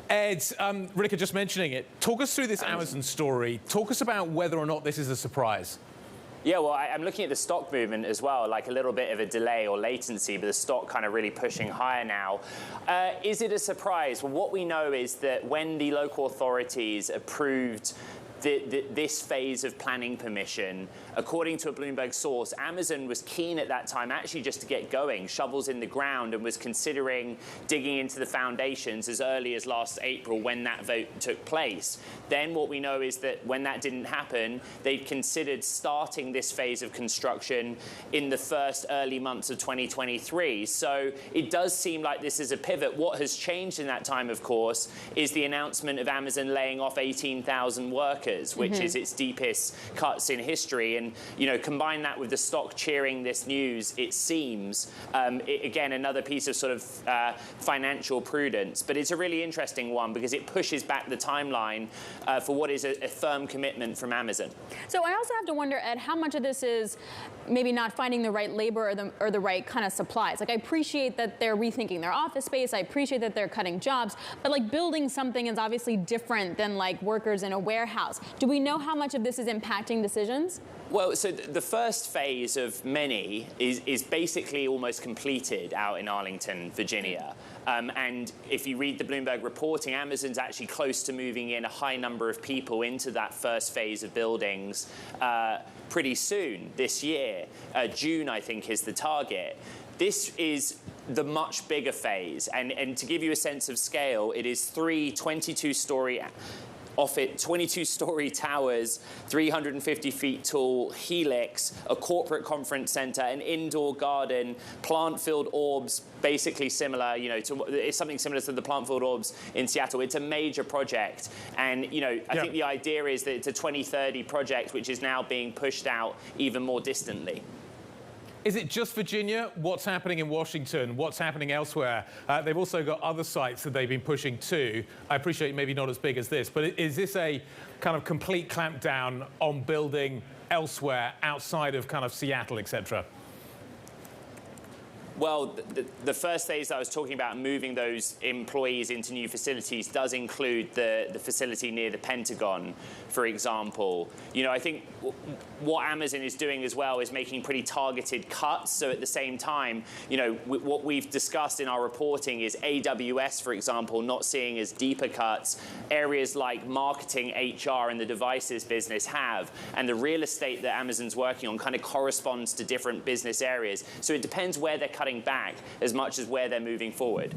Ed, Rika just mentioning it. Talk us through this Amazon story. Talk us about whether or not this is a surprise. Yeah, well, I'm looking at the stock movement as well, like a little bit of a delay or latency, but the stock kind of really pushing higher now. Is it a surprise? Well, what we know is that when the local authorities approved this phase of planning permission, according to a Bloomberg source, Amazon was keen at that time actually just to get going, shovels in the ground, and was considering digging into the foundations as early as last April when that vote took place. Then what we know is that when that didn't happen, they'd considered starting this phase of construction in the first early months of 2023. So it does seem like this is a pivot. What has changed in that time, of course, is the announcement of Amazon laying off 18,000 workers, which is its deepest cuts in history. And, you know, combine that with the stock cheering this news, it seems, again, another piece of sort of financial prudence. But it's a really interesting one because it pushes back the timeline for what is a firm commitment from Amazon. So I also have to wonder, Ed, how much of this is maybe not finding the right labor or the right kind of supplies? Like, I appreciate that they're rethinking their office space. I appreciate that they're cutting jobs. But, like, building something is obviously different than, like, workers in a warehouse. Do we know how much of this is impacting decisions? Well, so the first phase of many is basically almost completed out in Arlington, Virginia. And if you read the Bloomberg reporting, Amazon's actually close to moving in a high number of people into that first phase of buildings pretty soon this year. June, I think, is the target. This is the much bigger phase. And to give you a sense of scale, it is three 22-story 22-story towers, 350 feet tall, helix, a corporate conference center, an indoor garden, plant-filled orbs, basically similar, you know, it's something similar to the plant-filled orbs in Seattle. It's a major project. And, you know, I think the idea is that it's a 2030 project, which is now being pushed out even more distantly. Is it just Virginia? What's happening in Washington? What's happening elsewhere? They've also got other sites that they've been pushing too. I appreciate maybe not as big as this, but is this a kind of complete clampdown on building elsewhere outside of kind of Seattle, etc.? Well, the first phase that I was talking about, moving those employees into new facilities, does include the facility near the Pentagon, for example. You know, I think what Amazon is doing as well is making pretty targeted cuts. So at the same time, you know, what we've discussed in our reporting is AWS, for example, not seeing as deeper cuts. Areas like marketing, HR, and the devices business have. And the real estate that Amazon's working on kind of corresponds to different business areas. So it depends where they're cutting back as much as where they're moving forward.